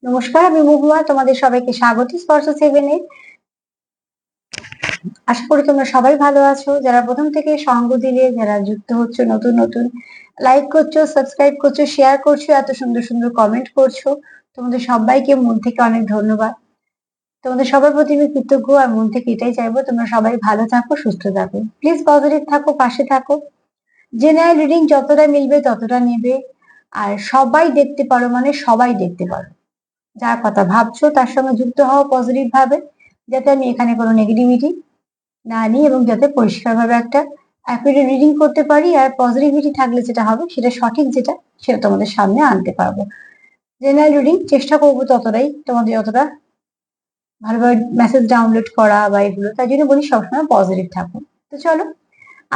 নমস্কার, আমি মহুয়া। তোমাদের সবাইকে স্বাগত স্পর্শ সেভেনে। আশা করি তোমরা সবাই ভালো আছো। যারা প্রথম থেকে সঙ্গ দিলে, যারা যুক্ত হচ্ছে নতুন নতুন, লাইক করছো, সাবস্ক্রাইব করছো, শেয়ার করছো, এত সুন্দর সুন্দর কমেন্ট করছো, তোমাদের সবাইকে মন থেকে অনেক ধন্যবাদ। তোমাদের সবার প্রতি আমি কৃতজ্ঞ, আর মন থেকে এটাই চাইবো তোমরা সবাই ভালো থাকো, সুস্থ থাকো, প্লিজ পজিটিভ থাকো, পাশে থাকো। জেনারেল রিডিং যতটা মিলবে ততটা নেবে। আর সবাই দেখতে পারো মানে সবাই দেখতে পারো। যার কথা ভাবছো তার সঙ্গে যুক্ত হও পজিটিভ ভাবে, যাতে আমি এখানে কোনো নেগেটিভিটি না নিই, এবং যাতে পরিষ্কারভাবে একটা অ্যাকুরেট রিডিং করতে পারি। আর পজিটিভিটি থাকলে যেটা হবে, সেটা সঠিক যেটা, সেটা তোমাদের সামনে আনতে পারবো। জেনারেল রিডিং চেষ্টা করবো ততটাই, তোমাদের যতটা ভালোভাবে মেসেজ ডাউনলোড করা বা এগুলো, তাই জন্য বলি সবসময় পজিটিভ থাকো। তো চলো,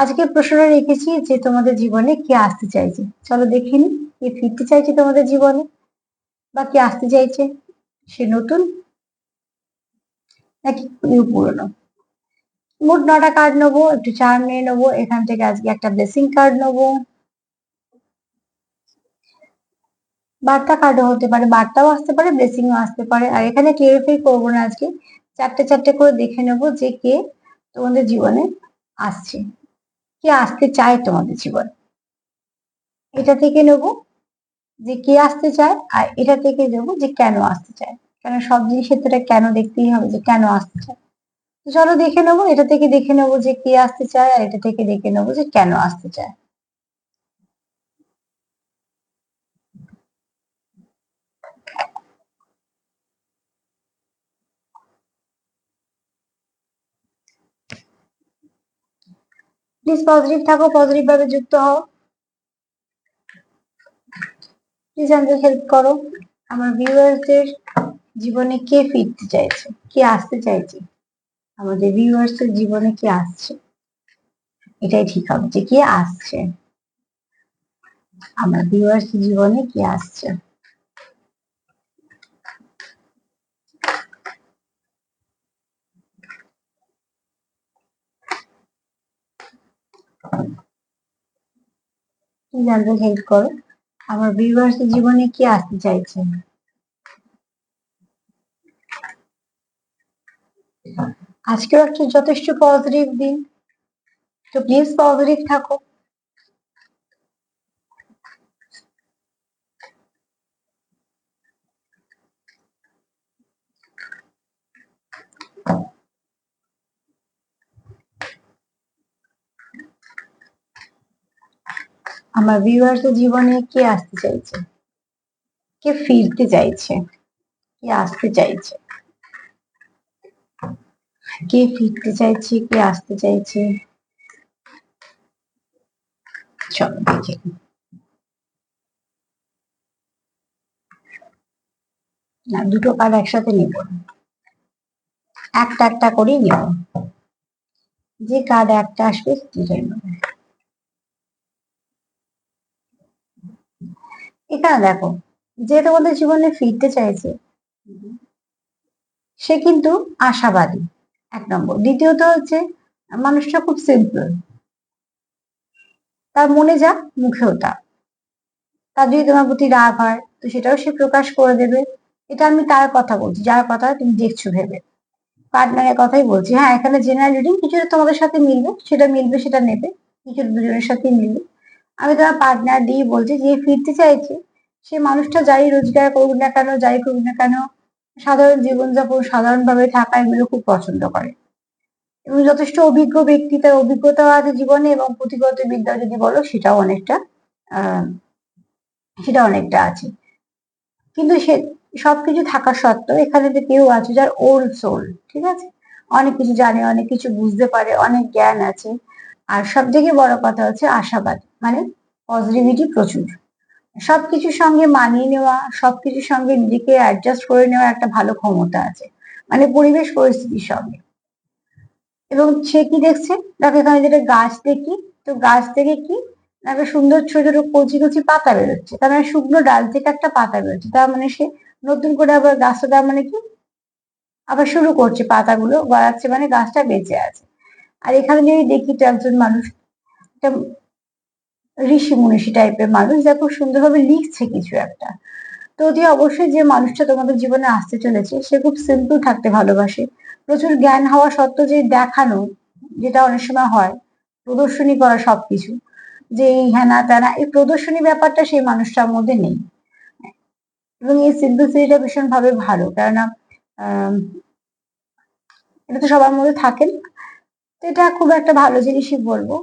আজকে প্রশ্নটা রেখেছি যে তোমাদের জীবনে কে আসতে চাইছে। চলো দেখে নি, কে ফিরতে চাইছে তোমাদের জীবনে, বা কে আসতে চাইছে, সে নতুন নাকি পুরনো। মোট 9টা কার্ড নেবো, একটু চার্ম নিয়ে নেবো। এখান থেকে আজকে একটা ব্লেসিং কার্ড নেবো। বার্তা কার্ডও হতে পারে, বার্তাও আসতে পারে, ব্লেসিংও আসতে পারে। আর এখানে ক্লিয়ারিফাই করবো না আজকে, চারটে চারটে করে দেখে নেবো যে কে তোমাদের জীবনে আসছে, কে আসতে চায় তোমাদের জীবনে। এটা থেকে নেবো যে কে আসতে চায়, আর এটা থেকে নেবো যে কেন আসতে চায়। কারণ সব জিনিসের তো এটা কেন দেখতেই হবে, যে কেন আসতে চায়। তো চলো দেখে নেবো, এটা থেকে দেখে নেবো যে কে আসতে চায়, আর এটা থেকে দেখে নেবো যে কেন আসতে চায়। প্লিজ পজিটিভ থাকো, পজিটিভ ভাবে যুক্ত হও। প্লিজ আমাদের হেল্প করো। আমার ভিউয়ার্সদের জীবনে কে ফিরতে চাইছে, কে আসতে চাইছে, আমাদের ভিউয়ার্সের জীবনে কে আসছে, এটাই ঠিক হবে যে কে আসছে। আমার ভিউয়ার্স জীবনে কে আসছে। প্লিজ আমাদের হেল্প করো। আমার ভিউয়ার্স জীবনে কে আসতে চাইছে। আজকেও একটা যথেষ্ট পজিটিভ দিন, তো প্লিজ পজিটিভ থাকো। আমার ভিউয়ার্স জীবনে কে আসতে চাইছে, কে ফিরতে চাইছে, কে আসতে চাইছে, কে ফিরতে চাইছে, কে আসতে চাইছে। চলো দেখে নিই। না, দুটো কার্ড একসাথে নেব না, একটা একটা করেই নেব। যে কার্ড একটা আসবে দুটোই নেব। এখানে দেখো, যে তোমাদের জীবনে ফিরতে চাইছে, সে কিন্তু আশাবাদী, 1 নম্বর। দ্বিতীয়ত হচ্ছে, মানুষটা খুব সিম্পল, তার মনে যা মুখেও তা। তার যদি তোমার প্রতি রাগ হয় তো সেটাও সে প্রকাশ করে দেবে। এটা আমি তার কথা বলছি, যার কথা তুমি দেখছো ভেবে, পার্টনারের কথাই বলছি। হ্যাঁ, এখানে জেনারেল রিডিং, কিছুটা তোমাদের সাথে মিলবে, সেটা মিলবে সেটা নেবে, কিছু দুজনের সাথেই মিলবে। আমি তোমার পার্টনার দিয়ে বলছি, যে ফিরতে চাইছে, সে মানুষটা যাই রোজগার করুক না কেন, যাই করুক না কেন, সাধারণ জীবনযাপন, সাধারণভাবে থাকা, এগুলো খুব পছন্দ করে। এবং যথেষ্ট অভিজ্ঞ ব্যক্তি, তার অভিজ্ঞতাও আছে জীবনে, এবং পুঁথিগত বিদ্যা যদি বলো সেটাও অনেকটা আহ সেটা অনেকটা আছে। কিন্তু সে সবকিছু থাকা সত্ত্বেও এখানে যে কেউ আছে যার ওল্ড সোল, ঠিক আছে, অনেক কিছু জানে, অনেক কিছু বুঝতে পারে, অনেক জ্ঞান আছে। আর সব থেকে বড় কথা হচ্ছে আশাবাদ, মানে পজিটিভিটি প্রচুর। সবকিছুর সঙ্গে মানিয়ে নেওয়া, সবকিছুর সঙ্গে নিজেকে অ্যাডজাস্ট করে নেওয়ার একটা ভালো ক্ষমতা আছে, মানে পরিবেশ পরিস্থিতির সঙ্গে। এবং সে কি দেখছে, দেখো এখানে যেটা গাছ দেখি, তো গাছ থেকে কি একটা সুন্দর ছোট ছোট কচি কচি পাতা বেরোচ্ছে, তার মানে শুকনো ডাল থেকে একটা পাতা বেরোচ্ছে, তার মানে সে নতুন করে আবার গাছটা, তার মানে কি আবার শুরু করছে, পাতাগুলো গড়াচ্ছে, মানে গাছটা বেঁচে আছে। আর এখানে যদি দেখি, তো একজন মানুষ, একটা ঋষি মনীষী টাইপের মানুষ, যা খুব সুন্দরভাবে লিখছে কিছু একটা। তো অতি অবশ্যই যে মানুষটা তোমাদের জীবনে আসতে চলেছে সে খুব সিম্পল থাকতে ভালোবাসে। প্রচুর জ্ঞান হওয়া সত্ত্বেও যে দেখানো, যেটা অনেক সময় হয়, প্রদর্শনী করা সবকিছু, যে এই হ্যানা ত্যানা, এই প্রদর্শনী ব্যাপারটা সেই মানুষটার মধ্যে নেই। এবং এই সিম্পলিসিটিটা ভীষণ ভাবে ভালো, কেননা আহ এটা তো সবার মধ্যে থাকেন। তো এটা খুব একটা ভালো জিনিসই বলবো।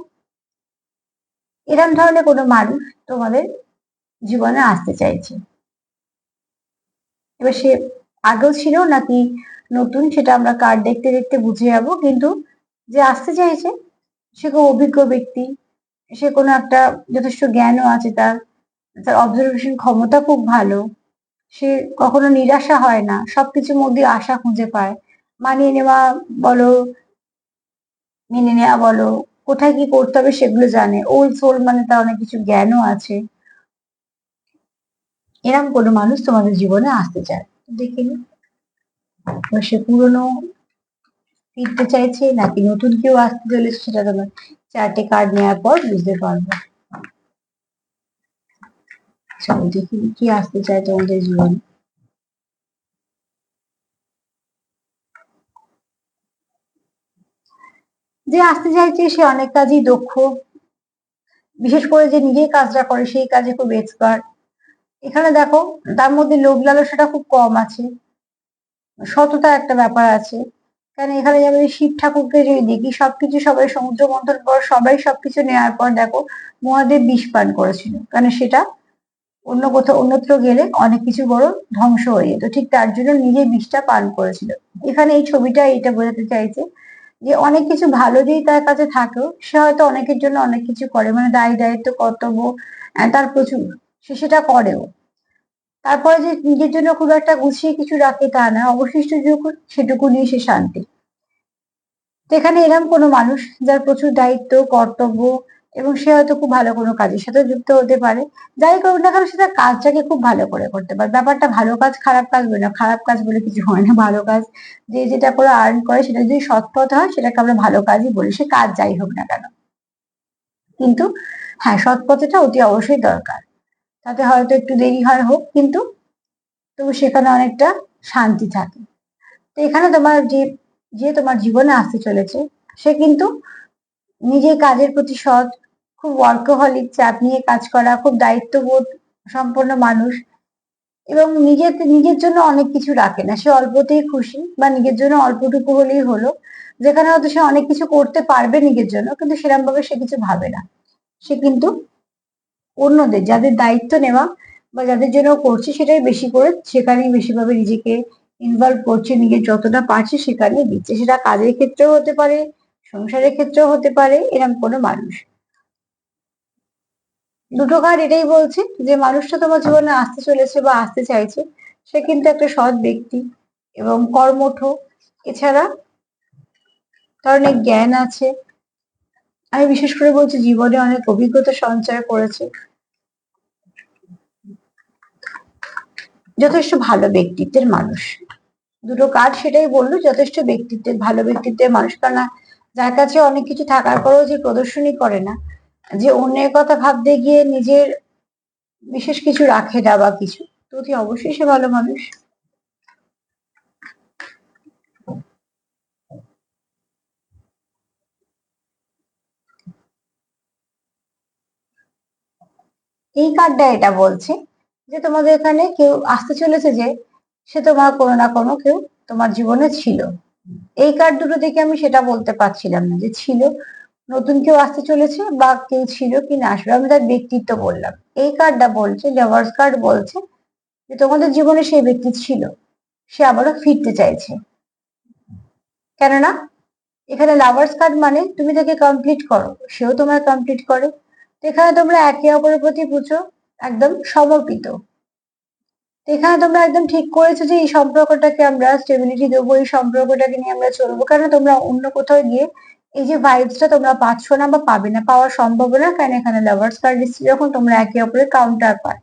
এরকম ধরনের কোনো মানুষ তোমাদের জীবনে আসতে চাইছে। এবার সে আগেও ছিল নাকি নতুন, সেটা আমরা কার্ড দেখতে দেখতে বুঝে যাবো, কিন্তু যে আসতে চাইছে সে খুব অভিজ্ঞ ব্যক্তি, সে কোনো একটা যথেষ্ট জ্ঞানও আছে, তার তার অবজারভেশন ক্ষমতা খুব ভালো, সে কখনো নিরাশা হয় না, সবকিছুর মধ্যে আশা খুঁজে পায়। মানিয়ে নেওয়া বলো, মেনে নেওয়া বলো, কোথায় কি করতে হবে সেগুলো জানে, ওল্ড সোল, মানে তার অনেক কিছু জ্ঞানও আছে। এরকম কোনো মানুষ তোমাদের জীবনে আসতে চায়। দেখে নি সে পুরনো ফিরতে চাইছে নাকি নতুন কেউ আসতে চলেছে, সেটা তোমার চারটে কার্ড নেওয়ার পর বুঝতে পারবো। চলো দেখি কি আসতে চায় তোমাদের জীবনে। যে আসতে চাইছে সে অনেক কাজই দক্ষ, বিশেষ করে যে নিজেই কাজটা করে সেই কাজে খুব এক্সপার্ট। এখানে দেখো তার মধ্যে লোভ লালসাটা খুব কম আছে, সততা একটা ব্যাপার আছে। কারণ এখানে যেমন এই শিব ঠাকুরকে যদি দেখি, সবকিছু সবাই সমুদ্র মন্থন পর সবাই সবকিছু নেওয়ার পর দেখো মহাদেব বিষ পান করেছিল, কারণ সেটা অন্য কোথাও অন্যত্র গেলে অনেক কিছু বড় ধ্বংস হয়ে যেত, ঠিক তার জন্য নিজে বিষটা পান করেছিল। এখানে এই ছবিটা এটা বোঝাতে চাইছে যে অনেক কিছু ভালো যদি তার কাছে থাকেও সে হয়তো অনেকের জন্য অনেক কিছু করে, মানে দায় দায়িত্ব কর্তব্য তার প্রচুর, সে সেটা করেও। তারপরে যে নিজের জন্য খুব একটা গুছিয়ে কিছু রাখে তা না, অবশিষ্ট যেটুকু সেটুকু নিয়ে সে শান্তি। তো এখানে এরকম কোনো মানুষ যার প্রচুর দায়িত্ব কর্তব্য, এবং সে হয়তো খুব ভালো কোনো কাজের সাথে যুক্ত হতে পারে। যাই করুক না কেন সে তার কাজটাকে খুব ভালো করে করতে পারে। ব্যাপারটা ভালো কাজ খারাপ কাজ বলে না, খারাপ কাজ বলে কিছু হয় না, ভালো কাজ যে যেটা করে আর্ন করে সেটা যদি সৎ পথ হয় সেটাকে আমরা ভালো কাজই বলি, সে কাজ যাই হোক না কেন। কিন্তু হ্যাঁ, সৎ পথেটা অতি অবশ্যই দরকার। তাতে হয়তো একটু দেরি হয় হোক, কিন্তু তবু সেখানে অনেকটা শান্তি থাকে। তো এখানে তোমার যে যে তোমার জীবনে আসতে চলেছে সে কিন্তু নিজের কাজের প্রতি সৎ, খুব ওয়ার্কহলিক, চাপ নিয়ে কাজ করা, খুব দায়িত্ববোধ সম্পন্ন মানুষ, এবং নিজের নিজের জন্য অনেক কিছু রাখে না, সে অল্পতেই খুশি, বা নিজের জন্য অল্পটুকু হলেই হলো। যেখানে হয়তো সে অনেক কিছু করতে পারবে নিজের জন্য, কিন্তু সেরকম ভাবে সে কিছু ভাবে না। সে কিন্তু অন্যদের যাদের দায়িত্ব নেওয়া বা যাদের জন্য করছে সেটাই বেশি করে, সেখানেই বেশিভাবে নিজেকে ইনভলভ করছে, নিজে যতটা পারছে সেখানেই দিচ্ছে, সেটা কাজের ক্ষেত্রেও হতে পারে, সংসারের ক্ষেত্রেও হতে পারে, এরকম কোনো মানুষ। দুটো কার্ড এটাই বলছে যে মানুষটা তোমার জীবনে আসতে চলেছে বা আসতে চাইছে সে কিন্তু একটা সৎ ব্যক্তি এবং কর্মঠ, এছাড়া তার অনেক জ্ঞান আছে। আমি বিশেষ করে বলছি জীবনে অনেক অভিজ্ঞতা সঞ্চয় করেছে, যথেষ্ট ভালো ব্যক্তিত্বের মানুষ। দুটো কার্ড সেটাই বললো, যথেষ্ট ব্যক্তিত্বের, ভালো ব্যক্তিত্বের মানুষ। কারণ যার কাছে অনেক কিছু থাকার পরেও যে প্রদর্শনী করে না, যে অন্যের কথা ভাবতে গিয়ে নিজের বিশেষ কিছু রাখে না বা কিছু, তো অতি অবশ্যই সে ভালো মানুষ। এই কার্ডটা এটা বলছে যে তোমাদের এখানে কেউ আসতে চলেছে, যে সে তোমার কোনো না কোনো কেউ তোমার জীবনে ছিল। এই কার্ড দুটো থেকে আমি সেটা বলতে পারছিলাম না যে ছিল, নতুন কেউ আসতে চলেছে বা কেউ ছিল কি না আসবে, আমি তার ব্যক্তিত্ব বললাম। এই কার্ডটা বলছে, লাভার্স কার্ড বলছে যে তোমাদের জীবনে সেই ব্যক্তি ছিল, সে আবারও ফিরতে চাইছে। কেননা এখানে লাভার্স কার্ড মানে তুমি তাকে কমপ্লিট করো, সেও তোমার কমপ্লিট করে। তো এখানে তোমরা একে অপরের প্রতি বুঝো একদম সমর্পিত। তো এখানে তোমরা একদম ঠিক করেছো যে এই সম্পর্কটাকে আমরা স্টেবিলিটি দেবো, এই সম্পর্কটাকে নিয়ে আমরা চলবো, কারণ তোমরা অন্য কোথাও গিয়ে এই যে ভাইবসটা তোমরা পাচ্ছ না বা পাবে না, পাওয়ার সম্ভাবনা, কারণ এখানে লাভার্স কার্ড এসেছে যখন তোমরা একে অপরের কাউন্টার পার।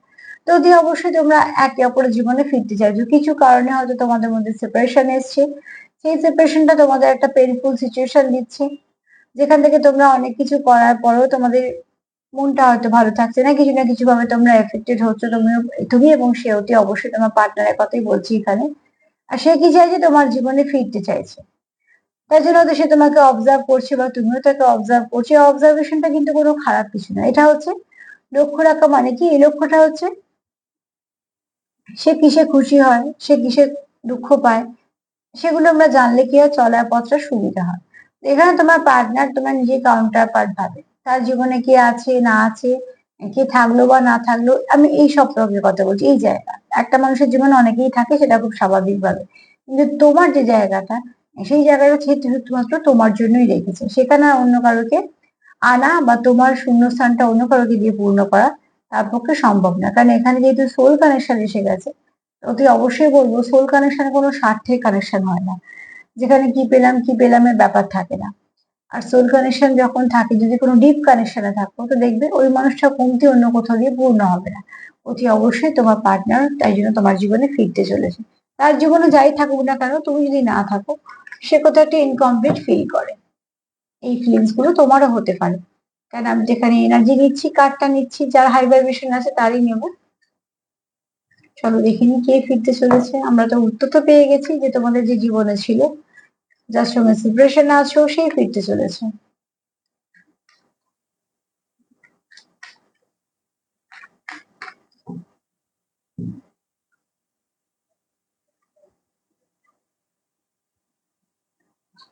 তো অতি অবশ্যই তোমরা একে অপরের জীবনে ফিরতে চাইছো, কিছু কারণে হয়তো তোমাদের মধ্যে সেপারেশন এসছে, সেই সেপারেশনটা তোমাদের একটা পেইনফুল সিচুয়েশন দিচ্ছে, যেখান থেকে তোমরা অনেক কিছু করার পরেও তোমাদের মনটা হয়তো ভালো থাকছে না কিছু ভাবে তোমরা এফেক্টেড হচ্ছে, তুমি এবং সে অতি অবশ্যই তোমার পার্টনারের কথাই বলছি এখানে। আর সে কি চাইছে, তোমার জীবনে ফিরতে চাইছে। তাই জন্য তো সে তোমাকে অবজার্ভ করছে বা তুমিও তাকে অবজার্ভ করছো। অবজারভেশনটা কিন্তু কোনো খারাপ কিছু না, এটা হচ্ছে লক্ষ্য রাখা। মানে কি, এই লক্ষ্যটা হচ্ছে সে কিসে খুশি হয়, সে কিসে দুঃখ পায়, সেগুলো আমরা জানলে কি হয়, চলার পথটা সুবিধা হয়। এখানে তোমার পার্টনার তোমার নিজের কাউন্টার পার্ট ভাবে, তার জীবনে কে আছে না আছে, কে থাকলো বা না থাকলো, আমি এই সম্পর্কের কথা বলছি। এই জায়গা একটা মানুষের জীবনে অনেকেই থাকে, সেটা খুব স্বাভাবিক ভাবে। কিন্তু তোমার যে জায়গাটা, সেই জায়গাটা সে শুধুমাত্র তোমার জন্যই রেখেছে, সেখানে আর অন্য কারোকে আনা বা তোমার শূন্যস্থানটা অন্য কারোকে দিয়ে পূর্ণ করা তার পক্ষে সম্ভব না। কারণ এখানে যেহেতু সোল কানেকশন এসে গেছে, অতি অবশ্যই বলবো সোল কানেকশন কোনো স্বার্থের কানেকশন হয় না, যেখানে কি পেলাম এর ব্যাপার থাকে না। আর সোল কানেকশন যখন থাকে, যদি কোনো ডিপ কানেকশনে থাকো, তো দেখবে ওই মানুষটা কমতি অন্য কোথাও দিয়ে পূর্ণ হবে না। অতি অবশ্যই তোমার পার্টনার তাই জন্য তোমার জীবনে ফিরতে চলেছে। তার জীবনে যাই থাকুক না কেন, তুমি যদি না থাকো, সে কোথাও একটা ইনকমপ্লিট ফিল করে। এই ফিলিংস গুলো তোমারও হতে পারে। কারণ আমি যেখানে এনার্জি নিচ্ছি, কার্ডটা নিচ্ছি, যার হাই ভাইব্রেশন আছে তারই নেব। চলো দেখিনি কে ফিরতে চলেছে। আমরা তো উত্তর তো পেয়ে গেছি যে তোমাদের যে জীবনে ছিল, যার সঙ্গে সেপারেশন আছো, সেই ফিরতে চলেছে।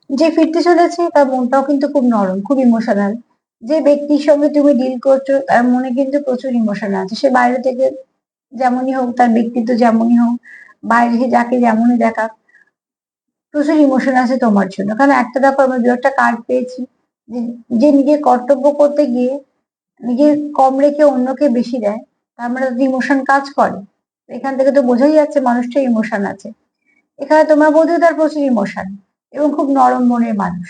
যে ফিরতে চলেছে তার মনটাও কিন্তু খুব নরম, খুব ইমোশনাল। যে ব্যক্তির সঙ্গে তুমি ডিল করছো তার মনে কিন্তু প্রচুর ইমোশন আছে। সে বাইরে থেকে যেমনই হোক, তার ব্যক্তিত্ব যেমনই হোক, বাইরে সে যাকে যেমনই দেখাক, প্রচুর ইমোশন আছে তোমার জন্য। কারণ একটা দেখো, আমরা দু একটা কার্ড পেয়েছি, যে যে নিজের কর্তব্য করতে গিয়ে নিজের কম রেখে অন্যকে বেশি দেয়, তার মানে তাদের ইমোশন কাজ করে। এখান থেকে তো বোঝাই যাচ্ছে মানুষটা ইমোশন আছে। এখানে তোমার বোধহয় তার প্রচুর ইমোশন এবং খুব নরম মনের মানুষ।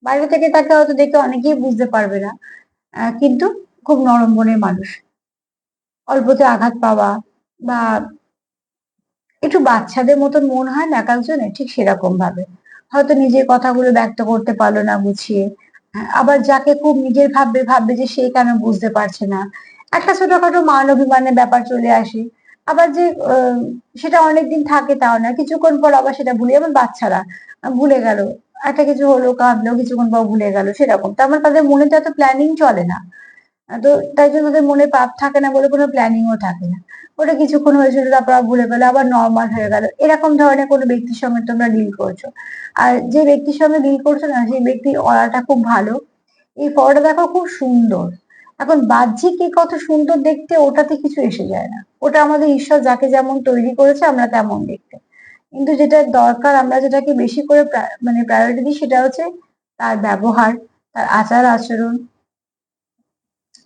বাইরে থেকে তাকে হয়তো দেখে অনেকেই বুঝতে পারবে না, কিন্তু খুব নরম মনের মানুষ। অল্পতে আঘাত পাওয়া বা একটু বাচ্চাদের মতন মন হয় না এক একজনের, ঠিক সেরকম ভাবে হয়তো নিজের কথাগুলো ব্যক্ত করতে পারলো না গুছিয়ে। আবার যাকে খুব নিজের ভাববে ভাববে যে সে কেন বুঝতে পারছে না, একটা ছোটখাটো মান অভিমানের ব্যাপার চলে আসে। আবার যে সেটা অনেকদিন থাকে তাও না, কিছুক্ষণ পর আবার সেটা ভুলে, যেমন বাচ্চারা ভুলে গেল, একটা কিছু হলো কাঁদলো, কিছুক্ষণ পর ভুলে গেল, সেরকম। তার মানে তাদের মনে তো এত প্ল্যানিং চলে না। তো তাই জন্য ওদের মনে পাপ থাকে না বলে কোনো প্ল্যানিংও থাকে না। ওটা কিছুক্ষণ হয়েছিল, তারপর আবার ভুলে গেলো, আবার নর্মাল হয়ে গেল। এরকম ধরনের কোনো ব্যক্তির সঙ্গে তোমরা ডিল করছো। আর যে ব্যক্তির সঙ্গে ডিল করছো না, সেই ব্যক্তির অরাটা খুব ভালো। এই ফটোটা দেখো খুব সুন্দর। এখন বাহ্যিক এ কত সুন্দর দেখতে, ওটাতে কিছু এসে যায় না। ওটা আমাদের ঈশ্বর যাকে যেমন তৈরি করেছে আমরা তেমন দেখতে। কিন্তু যেটা দরকার, আমরা যেটাকে বেশি করে মানে প্রায়োরিটি দিই, সেটা হচ্ছে তার ব্যবহার, তার আচার আচরণ,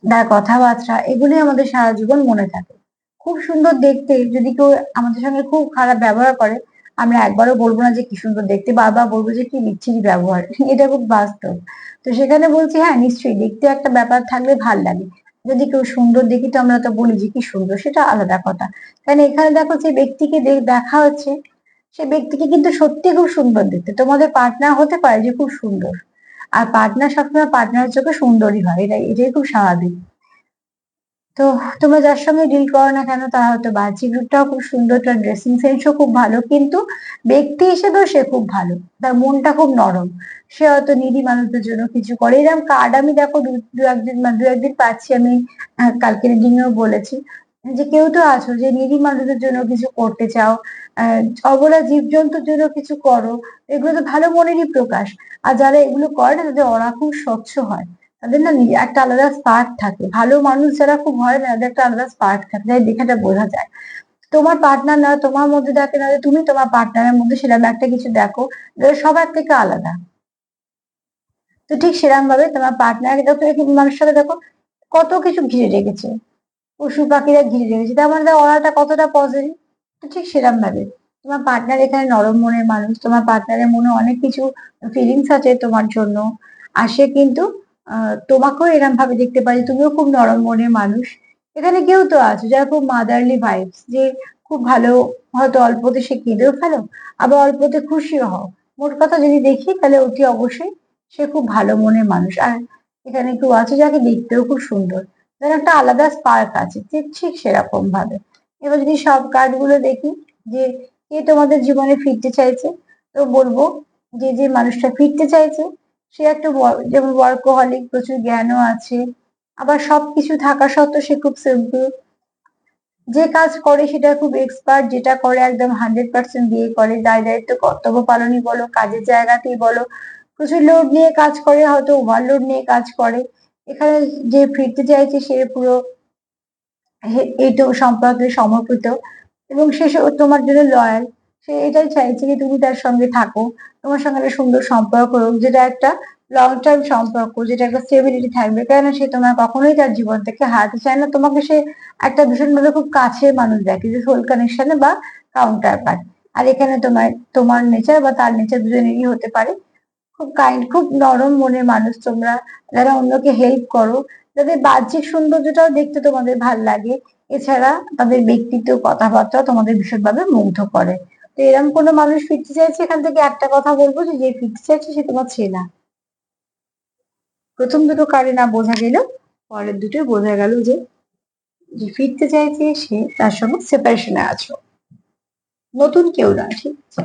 তার কথাবার্তা, এগুলোই আমাদের সারা জীবন মনে থাকে। খুব সুন্দর দেখতে যদি কেউ আমাদের সঙ্গে খুব খারাপ ব্যবহার করে, আমরা একবারও বলবো না যে কি সুন্দর দেখতে, বারবার বলবো যে কি বিচ্ছিরি ব্যবহার। এটা খুব বাস্তব। তো সেখানে বলছি হ্যাঁ, নিশ্চয়ই দেখতে একটা ব্যাপার থাকলে ভাল লাগে। যদি কেউ সুন্দর দেখি তো আমরা তো বলি যে কি সুন্দর, সেটা আলাদা কথা। কারণ এখানে দেখো যে ব্যক্তিকে দেখা হচ্ছে, সে ব্যক্তিকে কিন্তু সত্যি খুব সুন্দর দেখতে। তোমাদের পার্টনার হতে পারে যে খুব সুন্দর, আর পার্টনার সবসময় পার্টনারের চোখে সুন্দরই হয়, এটাই খুব স্বাভাবিক। তো তোমরা যার সঙ্গে ডিল করো না কেন, তার হয়তো বাহ্যিক রূপটাও খুব সুন্দর, তার ড্রেসিং সেন্সও খুব ভালো, কিন্তু ব্যক্তি হিসেবেও সে খুব ভালো। তার মনটা খুব নরম। সে হয়তো নিডি মানুষদের জন্য কিছু করে। এরকম কার্ড আমি দেখো দু একদিন পাচ্ছি আমি। কালকে রিডিং এও বলেছি যে কেউ তো আছো যে নিডি মানুষদের জন্য কিছু করতে চাও, অবলা জীবজন্তুর জন্য কিছু করো। এগুলো তো ভালো মনেরই প্রকাশ। আর যারা এগুলো করে না, তাদের ওরা খুব স্বচ্ছ হয়। তাদের না একটা আলাদা স্পার্ক থাকে। ভালো মানুষ যারা খুব হয় না, তাদের একটা আলাদা স্পার্ক থাকে, তাই দেখাটা বোঝা যায়। তোমার পার্টনার না তোমার মধ্যে দেখে না, যে তুমি তোমার পার্টনারের মধ্যে সেরকম একটা কিছু দেখো যেটা সবার থেকে আলাদা। তো ঠিক সেরকম ভাবে তোমার পার্টনারকে দেখো, এরকম মানুষের সাথে দেখো কত কিছু ঘিরে রেখেছে, পশু পাখিরা ঘিরে রেখেছে, তার মানে তার অরাটা কতটা পজিটিভ। তো ঠিক সেরকম ভাবে তোমার পার্টনার এখানে নরম মনের মানুষ, তোমার পার্টনারের মনে অনেক কিছু ফিলিংস আছে তোমার জন্য। আর সে কিন্তু তোমাকেও এরকম ভাবে দেখতে পারে, তুমিও খুব নরম মনের মানুষ। এখানে কেউ তো আছে যারা খুব মাদারলি ভাইবস, যে খুব ভালো, হয়তো অল্পতে সে কেঁদেও ফেলো, আবার অল্পতে খুশিও হও। মোট কথা যদি দেখি তাহলে অতি অবশ্যই সে খুব ভালো মনের মানুষ। আর এখানে কেউ আছে যাকে দেখতেও খুব সুন্দর, যেন একটা আলাদা স্পার্ক আছে, ঠিক ঠিক সেরকম ভাবে। এবার যদি সব কার্ড গুলো দেখি যে কে তোমাদের জীবনে ফিরতে চাইছে, তো বলবো যে যে মানুষটা ফিরতে চাইছে সে একটা যেমন ওয়ার্কোহলিক, প্রচুর জ্ঞানও আছে, আবার সবকিছু থাকা সত্ত্বেও সে খুব সিম্পল, যে কাজ করে সেটা খুব এক্সপার্ট, যেটা করে একদম 100% দিয়ে করে, দায় দায়িত্ব কর্তব্য পালনই বলো, কাজের জায়গাতেই বলো, প্রচুর লোড নিয়ে কাজ করে, হয়তো ওভারলোড নিয়ে কাজ করে। এখানে যে ফিরতে চাইছে সে পুরো এইটুকু সম্পর্কে সমর্পিত, এবং সে তোমার জন্য লয়াল। সে এটাই চাইছে যে তুমি তার সঙ্গে থাকো, তোমার সঙ্গে একটা সুন্দর সম্পর্ক হোক, যেটা একটা লং টার্ম সম্পর্ক, যেটা একটা স্টেবিলিটি থাকবে, কেননা সে তোমার কখনোই তার জীবন থেকে হারাতে চায় না। তোমাকে সে একটা ভীষণভাবে খুব কাছের মানুষ দেখে, যে সোল কানেকশনে বা কাউন্টার পার্ট। আর এখানে তোমার নেচার বা তার নেচার দুজনেরই হতে পারে খুব কাইন্ড, খুব নরম মনের মানুষ তোমরা, যারা অন্যকে হেল্প করো, যাদের বাহ্যিক সৌন্দর্যটাও দেখতে তোমাদের ভাল লাগে, এছাড়া তাদের ব্যক্তিত্ব, কথাবার্তা তোমাদের ভীষণভাবে মুগ্ধ করে। তো এরকম কোনো মানুষ ফিরতে চাইছে, এখান থেকে একটা কথা বলবো যে যে ফিরতে চাইছে সে তোমার ছেলে। প্রথম দুটো কার্ডে না বোঝা গেল, পরের দুটোই বোঝা গেল যে যে ফিরতে চাইছে সে তার সঙ্গে সেপারেশনে আছো, নতুন কেউ না, ঠিক আছে।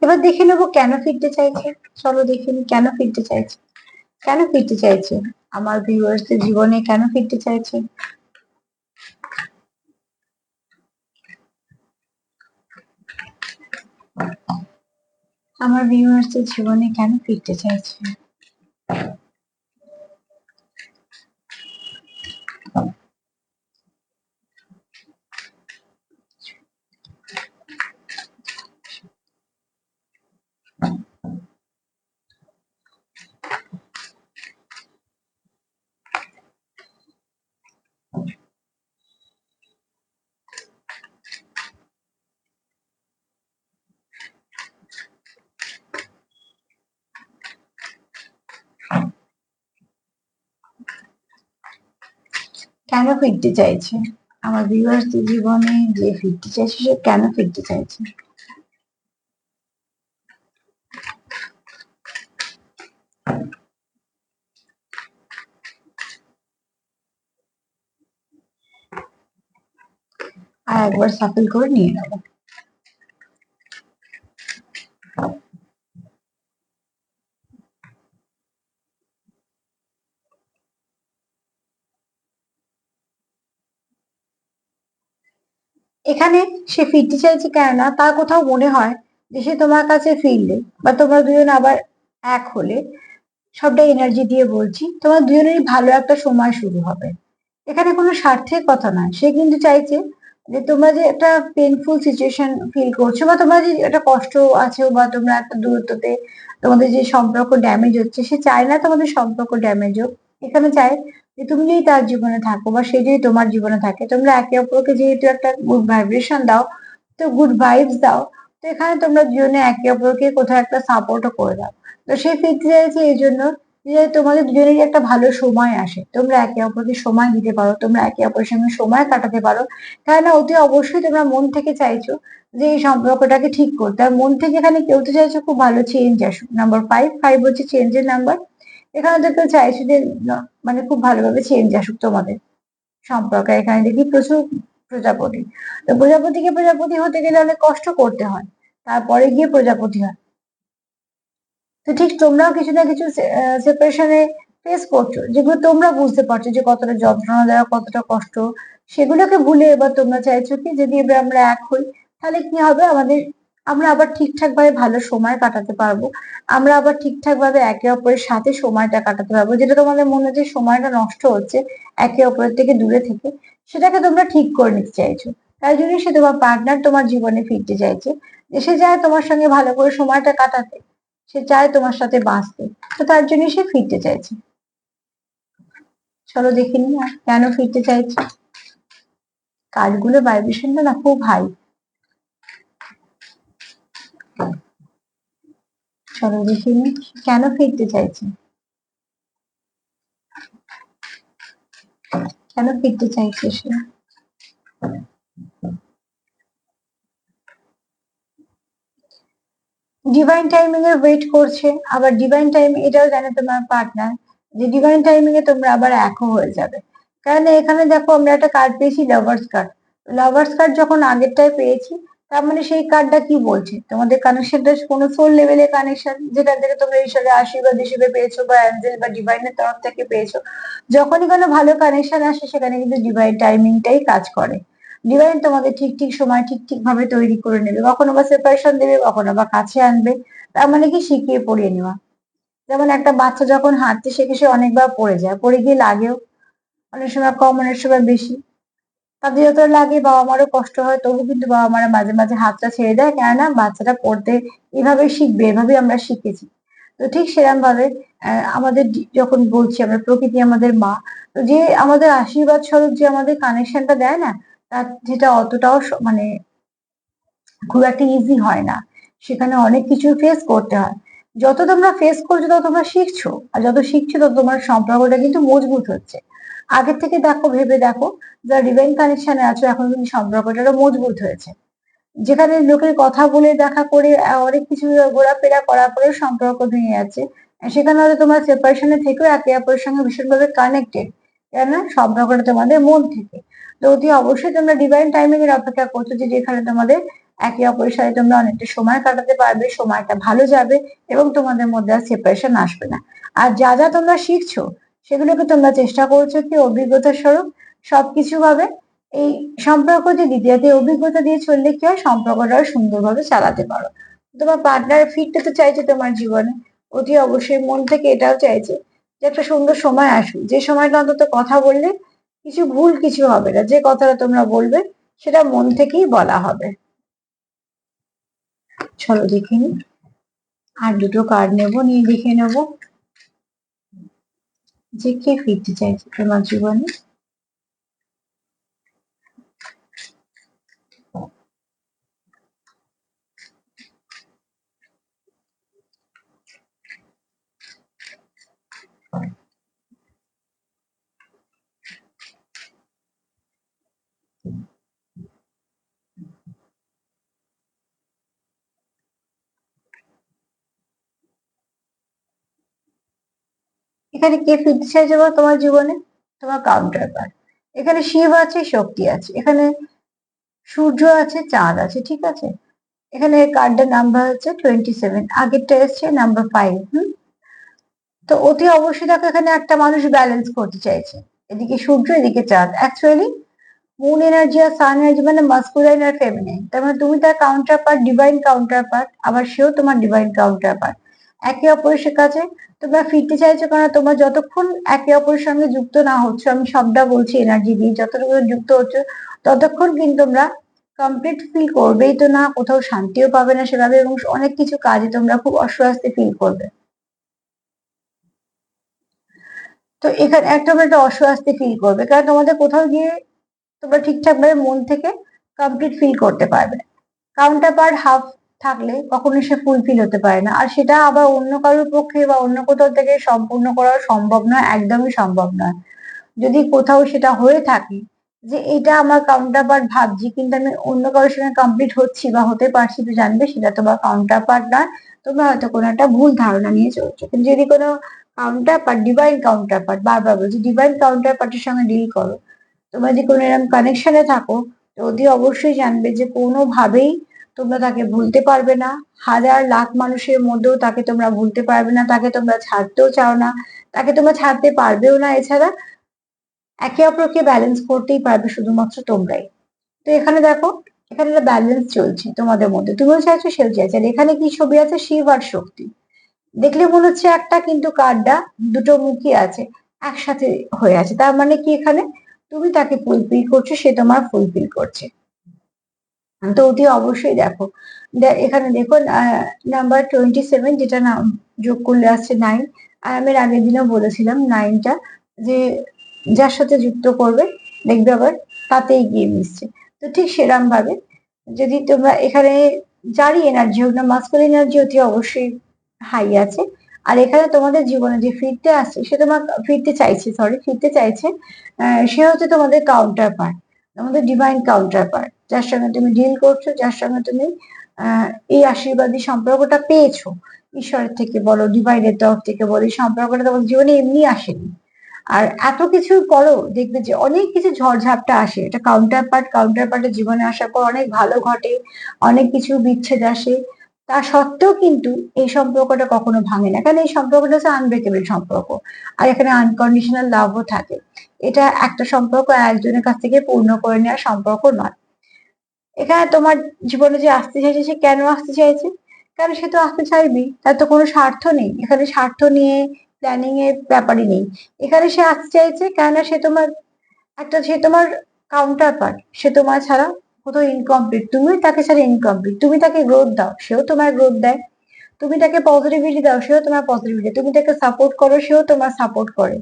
এবার দেখে নেবো কেন ফিরতে চাইছে। চলো দেখে নি কেন ফিরতে চাইছে, কেন ফিরতে চাইছে আমার ভিউয়ার্সদের জীবনে, কেন ফিরতে চাইছে। আমার ভিউয়ার্সদের জীবনে কেন ফিরতে চাইছে। কেন ফিরতে চাইছে আমার ভিউয়ার্সদের জীবনে, যে ফিরতে চাইছে সে কেন ফিরতে চাইছে। আর একবার সাফল করে নিয়ে নেবো। এখানে সে ফিরতে চাইছে কেননা তার কোথাও মনে হয় যে সে তোমার কাছে ফিরলে বা তোমরা দুজন আবার এক হলে, সবটা এনার্জি দিয়ে বলছি, তোমার দুজনেরই ভালো একটা সময় শুরু হবে। এখানে কোনো স্বার্থের কথা নয়, সে কিন্তু চাইছে যে তোমরা যে একটা পেনফুল সিচুয়েশন ফিল করছো, বা তোমরা যে একটা কষ্ট আছো, বা তোমরা একটা দূরত্বতে তোমাদের যে সম্পর্ক ড্যামেজ হচ্ছে, সে চায় না তোমাদের সম্পর্ক ড্যামেজ হোক। এখানে চায় যে তুমি যদি তার জীবনে থাকো বা সে যদি তোমার জীবনে থাকে, তোমরা একে অপরকে যেহেতু একটা গুড ভাইব্রেশন দাও, তো গুড ভাইবস দাও, তো এখানে তোমরা দুজনে একে অপরকে কোথাও একটা সাপোর্টও করে দাও। তো সে ফিরতে চাইছে এই জন্য যে তোমাদের দুজনেরই একটা ভালো সময় আসে, তোমরা একে অপরকে সময় দিতে পারো, তোমরা একে অপরের সঙ্গে সময় কাটাতে পারো। কেননা অতি অবশ্যই তোমরা মন থেকে চাইছো যে এই সম্পর্কটাকে ঠিক করতে, আর মন থেকে এখানে কেউ তো চাইছো খুব ভালো চেঞ্জ আসুক। নাম্বার ফাইভ, ফাইভ হচ্ছে চেঞ্জের নাম্বার। এখানে তো কেউ চাইছো যে মানে খুব ভালোভাবে চেঞ্জ আসুক তোমাদের সম্পর্কে। এখানে দেখি প্রচুর প্রজাপতি, তো প্রজাপতিকে প্রজাপতি হতে গেলে অনেক কষ্ট করতে হয়, তারপরে গিয়ে প্রজাপতি হয়। তো ঠিক তোমরাও কিছু না কিছু সেপারেশনে ফেস করছো, যেগুলো তোমরা বুঝতে পারছো যে কতটা যন্ত্রণা দেওয়া, কতটা কষ্ট, সেগুলোকে ভুলে এবার তোমরা চাইছো কি যদি এবার আমরা এক হই, তাহলে কি হবে আমাদের, আমরা আবার ঠিকঠাক ভাবে ভালো সময় কাটাতে পারবো, আমরা আবার ঠিকঠাক ভাবে একে অপরের সাথে সময়টা কাটাতে পারবো, যেটা তোমাদের মনে যে সময়টা নষ্ট হচ্ছে একে অপরের থেকে দূরে থেকে, সেটাকে তোমরা ঠিক করে নিতে চাইছো। তাই জন্য সে তোমার পার্টনার তোমার জীবনে ফিরতে চাইছে, যে সে চায় তোমার সঙ্গে ভালো করে সময়টা কাটাতে, সে চায় তোমার সাথে বাঁচতে, তো তার জন্য সে ফিরতে চাইছে। চলো দেখে নি আর কেন ফিরতে চাইছে। কার্ডগুলো ভাইব্রেশনটা না খুব হাই। চলো দেখে নি কেন ফিরতে চাইছে, কেন ফিরতে চাইছে সে। ডিভাইন টাইমিং এর ওয়েট করছে, আবার ডিভাইন টাইম এটাও জানে তোমার পার্টনার যে ডিভাইন টাইমিং এ তোমরা আবার একও হয়ে যাবে। কারণ এখানে দেখো আমরা একটা কার্ড পেয়েছি, লাভার্স কার্ড। লাভার্স কার্ড যখন আগেরটায় পেয়েছি, তার মানে সেই কার্ডটা কি বলছে, তোমাদের কানেকশনটা কোনো সোল লেভেলের কানেকশন, যেটা থেকে তোমরা ঈশ্বরের আশীর্বাদ হিসেবে পেয়েছো বা অ্যাঞ্জেল বা ডিভাইনের তরফ থেকে পেয়েছো। যখনই কোনো ভালো কানেকশন আসে সেখানে কিন্তু ডিভাইন টাইমিংটাই কাজ করে। ডিভাইন তোমাদের ঠিক ঠিক সময় ঠিক ঠিক ভাবে তৈরি করে নেবে, কখনো বা সেপারেশন দেবে, কখনো বা কাছে আনবে। তার মানে কি, শিখিয়ে পড়িয়ে নেওয়া। যেমন একটা বাচ্চা যখন হাঁটতে শেখে সে অনেকবার পড়ে যায়, পড়ে গিয়ে লাগেও, অনেক সময় কম অনেক সময় বেশি। তাদের যত লাগে, বাবা মারও কষ্ট হয়, তবু কিন্তু বাবা মারা মাঝে মাঝে হাতটা ছেড়ে দেয়, কেননা বাচ্চাটা পড়তে এভাবেই শিখবে, এভাবেই আমরা শিখেছি। তো ঠিক সেরকম ভাবে আমাদের যখন বলছি আমরা প্রকৃতি আমাদের মা, তো যে আমাদের আশীর্বাদ স্বরূপ যে আমাদের কানেকশনটা দেয় না, তার যেটা অতটাও মানে খুব একটা ইজি হয় না। সেখানে অনেক কিছু ফেস করতে হয়। যত তোমরা ফেস করছো তত তোমরা শিখছো, আর যত শিখছো তত তোমার সম্পর্কটা কিন্তু মজবুত হচ্ছে। আগের থেকে দেখো, ভেবে দেখো, যারা ডিভাইন কানেকশনে আছো এখন কিন্তু সম্পর্কটা আরো মজবুত হয়েছে। যেখানে লোকের কথা বলে দেখা করে অনেক কিছু ঘোরাফেরা করার পরেও সম্পর্ক ভেঙে যাচ্ছে, সেখানে হয়তো তোমার সেপারেশনে থেকেও একে অপরের সঙ্গে ভীষণভাবে কানেক্টেড, কেননা সম্পর্কটা তোমাদের মন থেকে। তো অতি অবশ্যই তোমরা ডিভাইন টাইমিং এর অপেক্ষা করছো, যে যেখানে তোমাদের একে অপরের সাথে তোমরা অনেকটা সময় কাটাতে পারবে, সময়টা ভালো যাবে, এবং তোমাদের মধ্যে আর সেপারেশন আসবে না। আর যা যা তোমরা শিখছো সেগুলোকে তোমরা চেষ্টা করছো কি অভিজ্ঞতা স্বরূপ সবকিছু ভাবে এই সম্পর্ক যে দ্বিতীয়তে অভিজ্ঞতা দিয়ে চললে কি হয়, সম্পর্কটাও সুন্দরভাবে চালাতে পারো। তোমার পার্টনার ফিরতে তো চাইছে তোমার জীবনে, অতি অবশ্যই মন থেকে এটাও চাইছে যে একটা সুন্দর সময় আসুক, যে সময়টা অন্তত কথা বললে কিছু ভুল কিছু হবে না, যে কথাটা তোমরা বলবে সেটা মন থেকেই বলা হবে। চলো দেখে নি, আর দুটো কার্ড নেবো, নিয়ে দেখে নেবো যে কে ফিরতে চাইছে তোমার জীবনে। এখানে কে ফিরতে চাইছে বলো তোমার জীবনে? তোমার কাউন্টার পার্ট। এখানে শিব আছে, শক্তি আছে, এখানে সূর্য আছে, চাঁদ আছে, ঠিক আছে। এখানে কার্ডের নাম্বার হচ্ছে 27, আগেরটা এসছে নাম্বার 5। তো অতি অবশ্যই দেখো এখানে একটা মানুষ ব্যালেন্স করতে চাইছে, এদিকে সূর্য এদিকে চাঁদ। অ্যাকচুয়ালি মুন এনার্জি আর সান এনার্জি মানে মাস্কুলাইন আর ফেমিনাইন, তার মানে তুমি তার counter part, divine counter part, আবার সেও তোমার ডিভাইন কাউন্টার পার্ট। একে অপরের কাছে তোমরা ফিরতে চাইছো, কারণ তোমরা যতক্ষণ একে অপরের সঙ্গে যুক্ত না হচ্ছ, আমি সবটা বলছি এনার্জি দিয়ে, যতটুকু যুক্ত হচ্ছ ততক্ষণ কিন্তু তোমরা কমপ্লিট ফিল করবেই তো না, কোথাও শান্তিও পাবে না সেভাবে, এবং অনেক কিছু কাজে তোমরা খুব অস্বস্তি ফিল করবে। তো এখানে একটা অস্বস্তি ফিল করবে, কারণ তোমাদের কোথাও গিয়ে তোমরা ঠিকঠাক ভাবে মন থেকে কমপ্লিট ফিল করতে পারবে। কাউন্টার পার্ট হাফ থাকলে কখনো সে ফুলফিল হতে পারে না, আর সেটা আবার অন্য কারোর পক্ষে বা অন্য কোথাও থেকে সম্পূর্ণ করা সম্ভব নয়, একদমই সম্ভব নয়। যদি কোথাও সেটা হয়ে থাকে যে এটা আমার কাউন্টার পার্ট ভাবছি, কিন্তু আমি অন্য কারোর সঙ্গে কমপ্লিট হচ্ছি বা হতে পারছি, তো জানবে সেটা তোমার কাউন্টার পার্ট নয়, তোমরা হয়তো কোনো একটা ভুল ধারণা নিয়ে চলছো। কিন্তু যদি কোনো counter part, divine counter part, বারবার বলছি ডিভাইন কাউন্টার পার্টের সঙ্গে ডিল করো, তোমরা যদি কোনো এরকম কানেকশনে থাকো, তো অতি অবশ্যই জানবে যে কোনোভাবেই তোমরা তাকে ভুলতে পারবে না। হাজার লাখ মানুষের মধ্যেও তাকে তোমরা ভুলতে পারবে না, তাকে তোমরা ছাড়তেও চাও না, তাকে তোমরা ছাড়তে পারবেও না। এছাড়া একে অপরকে ব্যালেন্স করতেই পারবে শুধুমাত্র তোমরাই। তো এখানে দেখো, এখানে একটা ব্যালেন্স চলছে তোমাদের মধ্যে, তুমিও চাইছো সেও চাইছে। আর এখানে কি ছবি আছে, শিব আর শক্তি। দেখলে মনে হচ্ছে একটা, কিন্তু কার্ডটা দুটো মুখই আছে, একসাথে হয়ে আছে। তার মানে কি, এখানে তুমি তাকে ফুলফিল করছো, সে তোমার ফুলফিল করছে। তো অতি অবশ্যই দেখো, এখানে দেখো নাম্বার 27, যেটা নাম যোগ করলে আসছে 9। আর আমি এর আগের দিনও বলেছিলাম 9টা যে যার সাথে যুক্ত করবে দেখবে আবার তাতেই গিয়ে মিশছে। তো ঠিক সেরকম ভাবে যদি তোমরা এখানে যারই এনার্জি হোক না, মাস্কুলিন এনার্জি অতি অবশ্যই হাই আছে। আর এখানে তোমাদের জীবনে যে ফিরতে আসছে, সে তোমার ফিরতে চাইছে, সরি ফিরতে চাইছে, সে হচ্ছে তোমাদের কাউন্টার পার্ট, তোমাদের ডিভাইন কাউন্টার পার্ট, যার সঙ্গে তুমি ডিল করছো, যার সঙ্গে তুমি আহ এই আশীর্বাদী সম্পর্কটা পেয়েছো। ঈশ্বরের থেকে বলো, ডিভাইনের তরফ থেকে বলো, এই সম্পর্কটা তোমার জীবনে এমনি আসেনি। আর এত কিছু করো, দেখবে যে অনেক কিছু ঝড়ঝাপটা আসে, এটা কাউন্টার পার্টের জীবনে আসার পর অনেক ভালো ঘটে, অনেক কিছু বিচ্ছেদ আসে। তা সত্ত্বেও কিন্তু এই সম্পর্কটা কখনো ভাঙে না, কারণ এই সম্পর্কটা হচ্ছে আনব্রেকেবল সম্পর্ক। আর এখানে আনকন্ডিশনাল লাভও থাকে। এটা একটা সম্পর্ক একজনের কাছ থেকে পূর্ণ করে নেওয়ার সম্পর্ক নয়। এখানে তোমার জীবনে যে আসতে চাইছে, সে কেন আসতে চাইছে? কারণ সে তো আসতে চাইবেই, তার তো কোনো স্বার্থ নেই এখানে, স্বার্থ নিয়ে প্ল্যানিং এর ব্যাপারই নেই। এখানে সে আসতে চাইছে কেননা সে তোমার কাউন্টার পার্ট, সে তোমার ছাড়া কোথাও ইনকমপ্লিট, তুমি তাকে ছাড়া ইনকমপ্লিট। তুমি তাকে গ্রোথ দাও, সেও তোমার গ্রোথ দেয়। তুমি তাকে পজিটিভিটি দাও, সেও তোমার পজিটিভিটি। তুমি তাকে সাপোর্ট করো, সেও তোমার সাপোর্ট করে।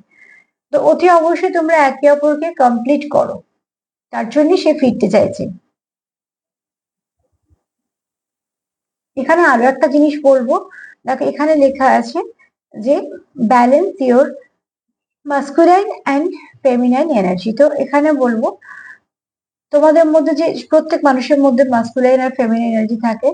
তো অতি অবশ্যই তোমরা একে অপরকে কমপ্লিট করো, তার জন্যই সে ফিরতে চাইছে। এখানে আরো একটা জিনিস বলবো, দেখো এখানে লেখা আছে যে balance your masculine and feminine energy. তো এখানে বলবো তোমাদের মধ্যে যে প্রত্যেক মানুষের মধ্যে মাস্কুলাইন আর ফেমিনাইন এনার্জি থাকে,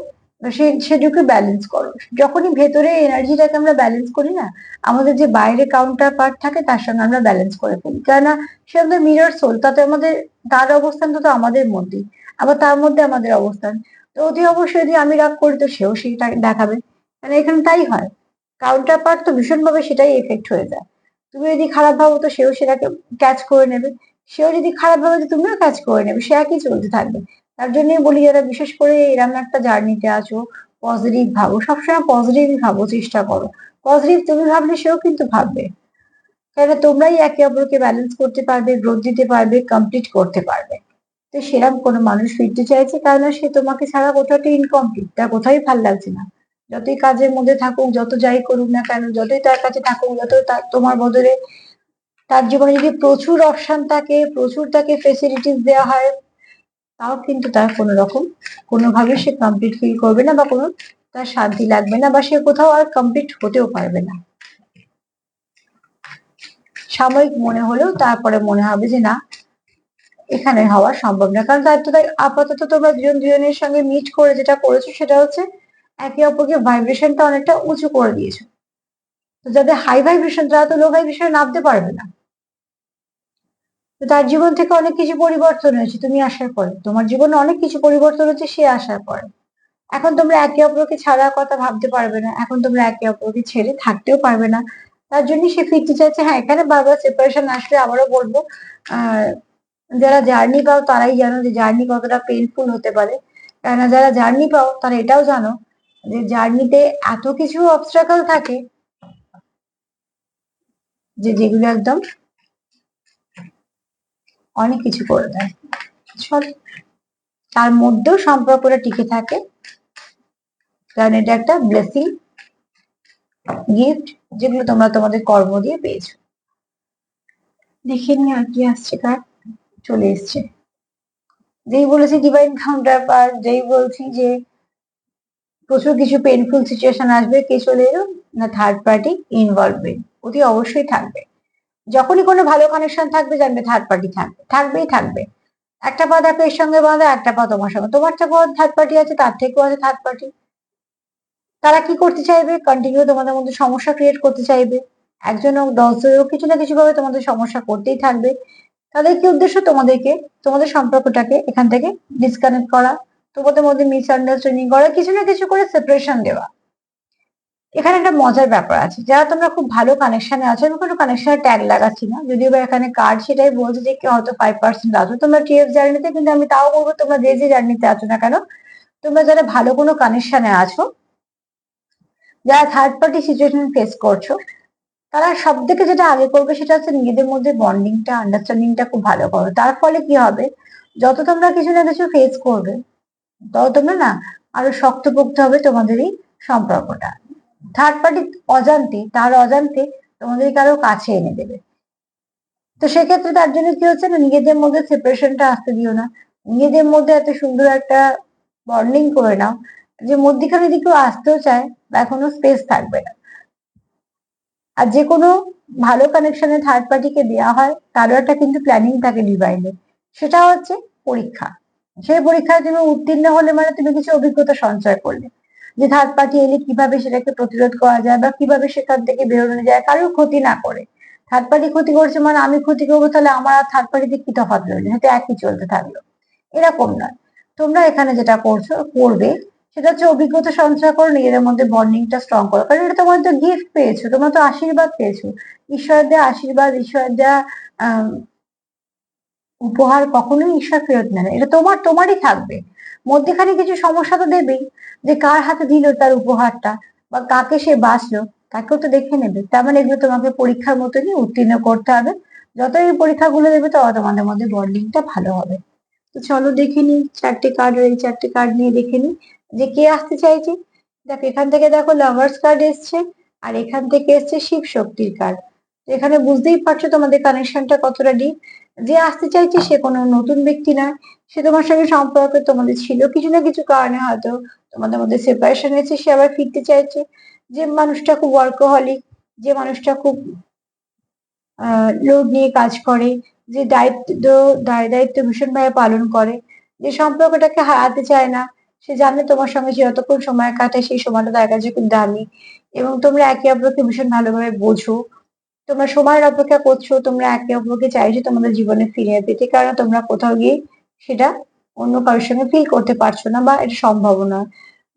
সেটাকে ব্যালেন্স করো। যখনই ভেতরে এনার্জিটাকে আমরা ব্যালেন্স করি না, আমাদের যে বাইরে কাউন্টার পার্ট থাকে তার সঙ্গে আমরা ব্যালেন্স করে ফেলি, কেননা সে আমাদের মিরর সোল, তাতে আমাদের তার অবস্থান তো আমাদের মধ্যেই, আবার তার মধ্যে আমাদের অবস্থান। তো অতি অবশ্যই যদি আমি রাগ করি তো সেও সেটা দেখাবে, মানে এখানে তাই হয়। কাউন্টার পার্ট তো ভীষণভাবে সেটাই এফেক্ট হয়ে যায়। তুমি যদি খারাপ ভাবো তো সেও সেটাকে ক্যাচ করে নেবে, সেও যদি খারাপ ভাবে তো তুমিও কাজ করে নেবে, সে একই চলতে থাকবে। তার জন্যই বলি, যারা বিশেষ করে এরকম একটা জার্নিতে আছো, পজিটিভ ভাবো, সবসময় পজিটিভ ভাবো, চেষ্টা করো। পজিটিভ তুমি ভাবলে সেও কিন্তু ভাববে, তাহলে তোমরাই একে অপরকে ব্যালেন্স করতে পারবে, গ্রোথ দিতে পারবে, কমপ্লিট করতে পারবে। তো সেরকম কোনো মানুষ ফিরতে চাইছে, কারণ সে তোমাকে ছাড়া কোথাও একটা ইনকমপ্লিট, তার কোথায় ভাল লাগছে না। যতই কাজের মধ্যে থাকুক, যত যাই করুক না কেন, যতই তার কাছে থাকুক, যতই তোমার বদলে তার জীবনে যদি প্রচুর অপশন থাকে, প্রচুর তাকে ফেসিলিটিস দেওয়া হয়, তাও কিন্তু তার কোনো রকম কোনোভাবে সে কমপ্লিট ফিল করবে না, বা কোনো তার শান্তি লাগবে না, বা সে কোথাও আর কমপ্লিট হতেও পারবে না। সাময়িক মনে হলেও তারপরে মনে হবে যে না, এখানে হওয়া সম্ভব না, কারণ তাই আপাতত তোমরা দুজন দুজনের সঙ্গে মিট করে যেটা করেছো সেটা হচ্ছে একে অপরকে ভাইব্রেশনটা অনেকটা উঁচু করে দিয়েছো। তো যাদের হাই ভাইব্রেশন, তারা তো লো ভাইব্রেশনে নামতে পারবে না। তো তার জীবন থেকে অনেক কিছু পরিবর্তন হয়েছে তুমি আসার পরে, তোমার জীবনে অনেক কিছু পরিবর্তন হচ্ছে সে আসার পরে। এখন তোমরা একে অপরকে ছাড়ার কথা ভাবতে পারবে না, এখন তোমরা একে অপরকে ছেড়ে থাকতেও পারবে না। তার জন্য সে ফিরতে চাইছে। হ্যাঁ, এখানে বারবার সেপারেশন আসলে আবারও বলবো, আহ যারা জার্নি পাও তারাই জানো যে জার্নি কতটা পেইনফুল হতে পারে। কেননা যারা জার্নি পাও তারা এটাও জানো যে জার্নিতে এত কিছু অবস্ট্রাগল থাকে, যেগুলো একদম অনেক কিছু করে দেয়। সব তার মধ্যেও সম্পর্কটা টিকে থাকে, কারণ এটা একটা ব্লেসিং গিফট, যেগুলো তোমরা তোমাদের কর্ম দিয়ে পেয়েছো। দেখে নিয়ে আর কি আসছে, কার চলে এসছে। যেই বলেছি ডিভাইন কাউন্টার পার্ট, যেই বলছি যে প্রচুর কিছু পেইনফুল সিচুয়েশন আসবে, কে চলে এলো না, থার্ড পার্টি ইনভলভমেন্ট অতি অবশ্যই থাকবে। যখনই কোনো ভালো কানেকশন থাকবে জানবে থার্ড পার্টি থাকবে, থাকবেই থাকবে। একটা পা দেখো এর সঙ্গে বাঁধা, একটা পা তোমার সঙ্গে, তোমার থেকেও থার্ড পার্টি আছে, তার থেকেও আছে থার্ড পার্টি। তারা কি করতে চাইবে? কন্টিনিউ তোমাদের মধ্যে সমস্যা ক্রিয়েট করতে চাইবে। একজন হোক, 10 জন হোক, কিছু না কিছু ভাবে তোমাদের সমস্যা করতেই থাকবে। তাদের কি উদ্দেশ্য? তোমাদেরকে, তোমাদের সম্পর্কটাকে এখান থেকে ডিসকানেক্ট করা, তোমাদের মধ্যে মিসআন্ডারস্ট্যান্ডিং করা, কিছু না কিছু করে সেপারেশন দেওয়া। এখানে একটা মজার ব্যাপার আছে, যারা তোমরা খুব ভালো কানেকশনে আছো, আমি কোনো কানেকশনের ট্যাগ লাগাচ্ছি না, যদিও বা এখানে কার্ড সেটাই বলছে যে কেউ হয়তো 5% আছো তোমরা টিএফ জার্নিতে, কিন্তু আমি তাও বলবো তোমরা যে যে জার্নিতে আছো না কেন, তোমরা যারা ভালো কোনো কানেকশনে আছো, যারা থার্ড পার্টি সিচুয়েশন ফেস করছো, তারা সব থেকে যেটা আগে করবে সেটা হচ্ছে নিজেদের মধ্যে বন্ডিংটা, আন্ডারস্ট্যান্ডিংটা খুব ভালো করো। তার ফলে কি হবে, যত তোমরা কিছু না কিছু ফেস করবে, তত তোমরা না আরো শক্তপোক্ত হবে তোমাদের এই সম্পর্কটা। থার্ড পার্টি তার অজান্তে তোমাদেরকে আরো কাছে এনে দেবে। তো সেক্ষেত্রে তার জন্য কি হচ্ছে না, নিজেদের মধ্যে সেপারেশনটা আসতে দিও না। নিজেদের মধ্যে এত সুন্দর একটা বন্ডিং করে নাও যে মধ্যিখানে যদি কেউ আসতেও চায় বা কোনো স্পেস থাকবে না। আর যে কোনো ভালো কানেকশনে থার্ড পার্টিকে দেওয়া হয় তারও একটা কিন্তু প্ল্যানিং থাকে ডিভাইনে, সেটা হচ্ছে পরীক্ষা। সেই পরীক্ষায় তুমি উত্তীর্ণ হলে মানে তুমি কিছু অভিজ্ঞতা সঞ্চয় করলে। যে থার্ড পার্টি এলে কিভাবে সেটাকে প্রতিরোধ করা যায় বা কিভাবে সেখান থেকে বেরোনো যায় কারোর ক্ষতি না করে। থার্ড পার্টি ক্ষতি করছে মানে আমি ক্ষতি করবো, তাহলে আমার আর থার্ড পার্টিতে কি তফাৎ রইলো, সেটা একই চলতে থাকলো। এরকম নয়। তোমরা এখানে যেটা করবে সেটা হচ্ছে অভিজ্ঞতা সঞ্চয় করো, নিজেদের মধ্যে বন্ডিংটা স্ট্রং করো, কারণ এটা তোমার তো গিফট পেয়েছো, তোমরা তো আশীর্বাদ পেয়েছো। ঈশ্বরের দেওয়া আশীর্বাদ, ঈশ্বরের দেওয়া উপহার কখনোই ঈশ্বর ফেরত নেয় না, এটা তোমারই থাকবে। মধ্যেখানে কিছু সমস্যা তো দেবেই, যে কার হাতে দিল তার উপহারটা বা কাকে সে বাঁচলো, তাকেও তো দেখে নেবে। তার মানে এগুলো তোমাকে পরীক্ষার মতনই উত্তীর্ণ করতে হবে। যত এই পরীক্ষাগুলো দেবে তত তোমাদের মধ্যে বন্ডিংটা ভালো হবে। তো চলো দেখে নিই চারটে কার্ড, এই চারটে কার্ড নিয়ে দেখে নিই যে কে আসতে চাইছে। দেখো এখান থেকে দেখো লাভার্স কার্ড এসছে, আর এখান থেকে এসছে শিব শক্তির কার্ড। এখানে বুঝতেই পারছো তোমাদের কানেকশনটা কতটা ডিপ। যে আসতে চাইছে সে কোনো নতুন ব্যক্তি নয়, সে তোমার সঙ্গে সম্পর্ক তোমাদের ছিল, কিছু না কিছু কারণে হয়তো তোমাদের মধ্যে সেপারেশন হয়েছে, সে আবার ফিরতে চাইছে। যে মানুষটা খুব ওয়ার্কহলিক, যে মানুষটা খুব লোড নিয়ে কাজ করে, যে দায় দায়িত্ব ভীষণভাবে পালন করে, যে সম্পর্কটাকে হারাতে চায় না, সে জানে তোমার সঙ্গে যে যতক্ষণ সময় কাটায় সেই সময়টা তার কাছে খুব দামি, এবং তোমরা একে অপরকে ভীষণ ভালোভাবে বোঝো। তোমরা সময়ের অপেক্ষা করছো, তোমরা একে অপরকে চাইছো তোমাদের জীবনে ফিরিয়ে পেতে, কারণ তোমরা কোথাও গিয়ে সেটা অন্য কারোর সঙ্গে ফিল করতে পারছো না বা এটা সম্ভব নয়।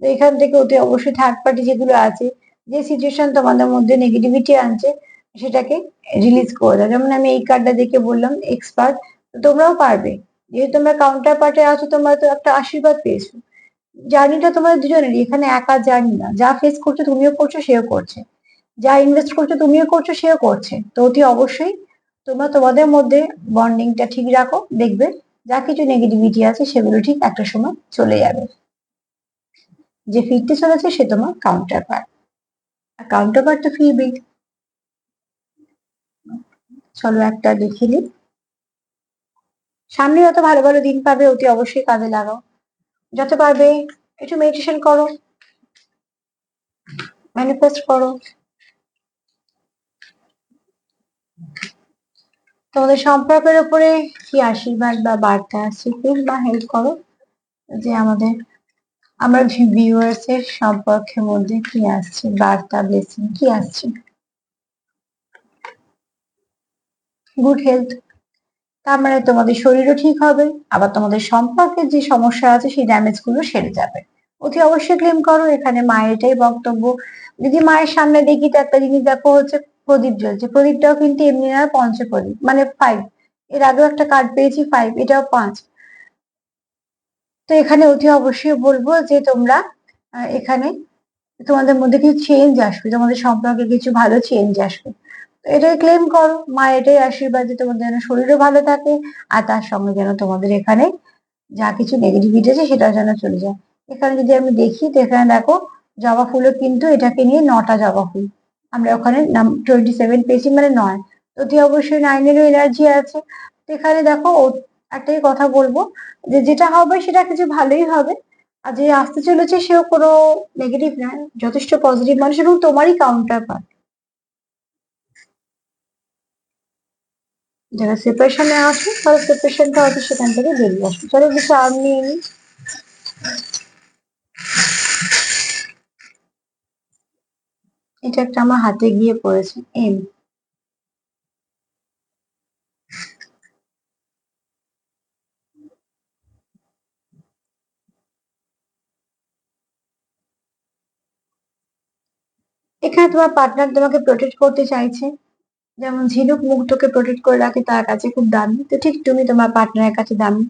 তো এখান থেকে অতি অবশ্যই থার্ড পার্টি যেগুলো আছে, যে সিচুয়েশন তোমাদের মধ্যে নেগেটিভিটি আনছে, সেটাকে রিলিজ করে দাও। যেমন আমি এই কার্ডটা দেখে বললাম এক্সপার্ট, তোমরাও পারবে। যেহেতু তোমরা কাউন্টার পার্টে আছো, তোমরা তো একটা আশীর্বাদ পেয়েছো। জার্নিটা তোমাদের দুজনেরই, এখানে একা জার্নি না, যা ফেস করছো তুমিও করছো, সেও করছে, যা ইনভেস্ট করছো তুমিও করছো, সেও করছে। তো অতি অবশ্যই তোমরা তোমাদের মধ্যে বন্ডিংটা ঠিক রাখো, দেখবে যা কিছু নেগেটিভিটি আছে সেগুলো ঠিক একটা সময় চলে যাবে। যে ফিরতে চলেছে সে তোমার কাউন্টার পার্ট, আর কাউন্টার পার্ট তো ফিরবেই। চলো একটা দেখে নিই। সামনে যত ভালো ভালো দিন পাবে অতি অবশ্যই কাজে লাগাও, যত পারবে একটু মেডিটেশন করো, ম্যানিফেস্ট করো। তোমাদের সম্পর্কের উপরে কি আশীর্বাদ বা বার্তা আসছে প্লিজ বা হেল্প করো, যে আমরা ভিউয়ার্স এর সম্পর্কের মধ্যে কি আসছে, বার্তা ব্লেসিং কি আসছে। গুড হেলথ, তার মানে তোমাদের শরীরও ঠিক হবে, আবার তোমাদের সম্পর্কের যে সমস্যা আছে সেই ড্যামেজ গুলো সেরে যাবে। অতি অবশ্যই ক্লেম করো, এখানে মায়ের এটাই বক্তব্য। যদি মায়ের সামনে দেখি তো একটা জিনিস দেখো হচ্ছে প্রদীপ জ্বলছে, প্রদীপটাও কিন্তু এমনি নয়, পঞ্চপ্রদীপ মানে 5। এর আগেও একটা কার্ড পেয়েছি 5, এটাও 5। তো এখানে অতি অবশ্যই বলবো যে তোমরা এখানে তোমাদের মধ্যে কিছু চেঞ্জ আসবে, তোমাদের সম্পর্কে কিছু ভালো চেঞ্জ আসবে। তো এটাই ক্লেম করো, মা এটাই আশীর্বাদ যে তোমাদের যেন শরীরও ভালো থাকে, আর তার সঙ্গে যেন তোমাদের এখানে যা কিছু নেগেটিভিটি আছে সেটাও যেন চলে যায়। এখানে যদি আমি দেখি তো এখানে দেখো জবা ফুলও কিন্তু এটাকে নিয়ে 9টা জবা ফুল, আমরা ওখানে 27 পেয়েছি মানে 9। তো অতি অবশ্যই 9-এরও এনার্জি আছে। তো এখানে দেখো একটাই কথা বলবো, যে যেটা হবে সেটা কিছু ভালোই হবে, আর যে আসতে চলেছে সেও কোনো নেগেটিভ নয়, যথেষ্ট পজিটিভ মানুষ এবং তোমারই কাউন্টার পার্ট। যারা সেপারেশনে আছে তারা সেপারেশনটা হয়তো সেখান থেকে বেরিয়ে আসবে। চলো কিছু আর্ম নিয়ে নিই। এটা একটা আমার হাতে গিয়ে পড়েছে এম। এখানে তোমার পার্টনার তোমাকে প্রোটেক্ট করতে চাইছে, যেমন ঝিনুক মুক্তকে প্রোটেক্ট করে রাখে তার কাছে খুব দামি, তো ঠিক তুমি তোমার পার্টনারের কাছে দামি।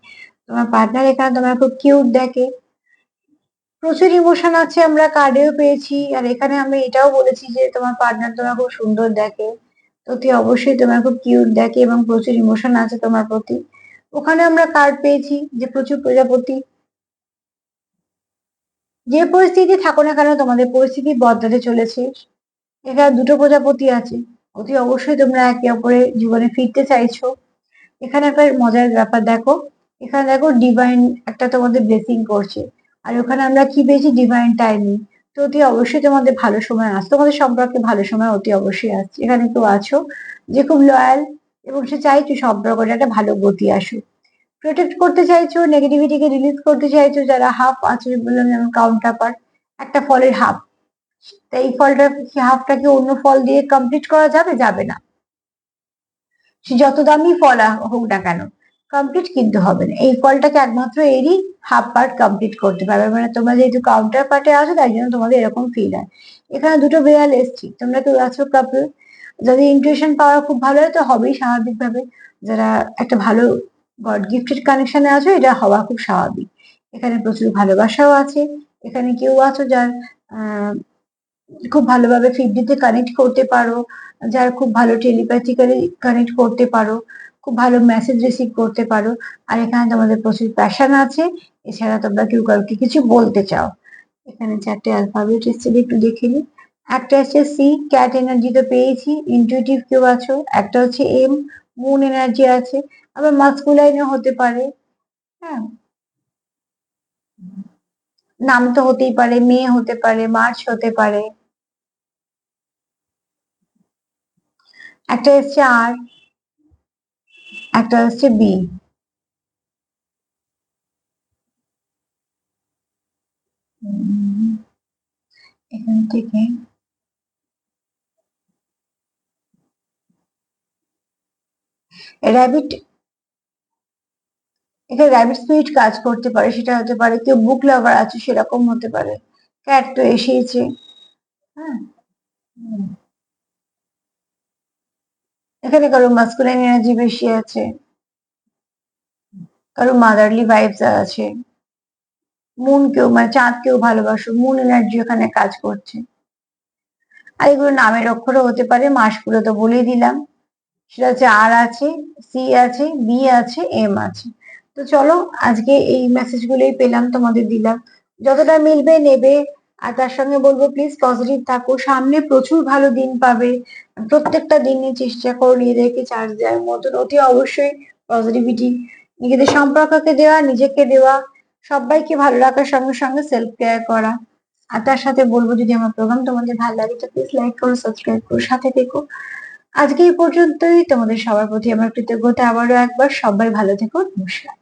তোমার পার্টনার এখানে তোমার খুব কিউট দেখে, প্রচুর ইমোশন আছে আমরা কার্ডেও পেয়েছি, আর এখানে আমি এটাও বলেছি যে তোমার পার্টনার তোমার খুব সুন্দর দেখে। তো তুই অবশ্যই তোমার খুব কিউট দেখে এবং প্রচুর ইমোশন আছে তোমার প্রতি। ওখানে আমরা কার্ড পেয়েছি যে প্রচুর প্রজাপতি। যে পরিস্থিতি থাকো না কেন তোমাদের পরিস্থিতি বদলাতে চলেছে, এখানে দুটো প্রজাপতি আছে। অতি অবশ্যই তোমরা একে অপরের জীবনে ফিরতে চাইছো। এখানে একটা মজার ব্যাপার দেখো, এখানে দেখো ডিভাইন একটা তোমাদের ব্লেসিং করছে, আর ওখানে আমরা কি পেয়েছি, ডিভাইন টাইমিং। তো অতি অবশ্যই তোমাদের ভালো সময় আসছে, তোমাদের সম্পর্কে ভালো সময় অতি অবশ্যই আসছে। এখানে কেউ আছো যে খুব লয়াল এবং সে চাইছো সম্পর্কটা একটা ভালো গতি আসুক, প্রোটেক্ট করতে চাইছো, নেগেটিভিটিকে রিলিজ করতে চাইছো। যারা হাফ আছে বললাম যেমন কাউন্টার পার্ট, একটা ফলের হাফ, তা এই ফলটা হাফটাকে অন্য ফল দিয়ে কমপ্লিট করা যাবে? যাবে না। সে যত দামি ফল হোক না কেন, কমপ্লিট কিন্তু হবে না। এই ফলটাকে একমাত্র এরই হাফ পার্ট কমপ্লিট করতে পারবে, মানে তোমরা যেহেতু কাউন্টার পার্টে আছো তাই জন্য তোমাদের এরকম ফিল হয়। এখানে দুটো বিড়াল এসছি, তোমরা কেউ আছো কাপল, যদি ইন্টুইশন পাওয়ার খুব ভালো হয় তো হবেই স্বাভাবিকভাবে। যারা একটা ভালো গড গিফটেড কানেকশনে আছো, এটা হওয়া খুব স্বাভাবিক। এখানে প্রচুর ভালোবাসাও আছে। এখানে কেউ আছো যার আহ খুব ভালোভাবে ফিডলিতে কানেক্ট করতে পারো, যার খুব ভালো টেলিপ্যাথিক্যালি কানেক্ট করতে পারো, খুব ভালো মেসেজ রিসিভ করতে পারো। আর এখানে তোমাদের প্রচুর প্যাশন আছে। এছাড়া তোমরা কেউ কাউকে কিছু বলতে চাও। এখানে চারটে অ্যালফাবেট এসছে, একটু দেখে নিই। একটা হচ্ছে সি, ক্যাট এনার্জি তো পেয়েছি, ইনটুইটিভ কেউ আছো। একটা হচ্ছে এম, মুন এনার্জি আছে। আবার মাস্কুলাইনও হতে পারে। হ্যাঁ, নাম তো হতেই পারে, মেয়ে হতে পারে, মার্চ হতে পারে। একটা হচ্ছে আর, একটা হচ্ছে বি। এখান থেকে র্যাবিট, এখানে র্যাবিট স্পিরিট কাজ করতে পারে, সেটা হতে পারে কেউ বুক লাভার আছে সেরকম হতে পারে। ক্যাট তো এসেইছে। হ্যাঁ, এখানে কারো মাস্কুলাইন এনার্জি বেশি আছে, কারো মাদারলি ভাইবস আছে। মুন কেউ, মানে চাঁদ কেউ ভালোবাসো, মুন এনার্জি এখানে কাজ করছে। আর এগুলো নামের অক্ষরও হতে পারে, মাসগুলো তো বলেই দিলাম। সেটা হচ্ছে আর আছে, সি আছে, বি আছে, এম আছে। তো চলো, আজকে এই মেসেজ গুলোই পেলাম, তোমাদের দিলাম। যতটা মিলবে নেবে। আর তার সঙ্গে বলবো প্লিজ পজিটিভ থাকো, সামনে প্রচুর ভালো দিন পাবে। প্রত্যেকটা দিনই চেষ্টা করো নিজেদেরকে চার্জ দেওয়ার মতন, অতি অবশ্যই পজিটিভিটি নিজেদের সম্পর্ককে দেওয়া, নিজেকে দেওয়া, সবাইকে ভালো রাখার সঙ্গে সঙ্গে সেলফ কেয়ার করা। আর তার সাথে বলবো যদি আমার প্রোগ্রাম তোমাদের ভালো লাগে তো প্লিজ লাইক করো, সাবস্ক্রাইব করো, সাথে থেকো। আজকে এই পর্যন্তই, তোমাদের সবার প্রতি আমার কৃতজ্ঞতা আবারও একবার। সবাই ভালো থেকো, নমস্কার।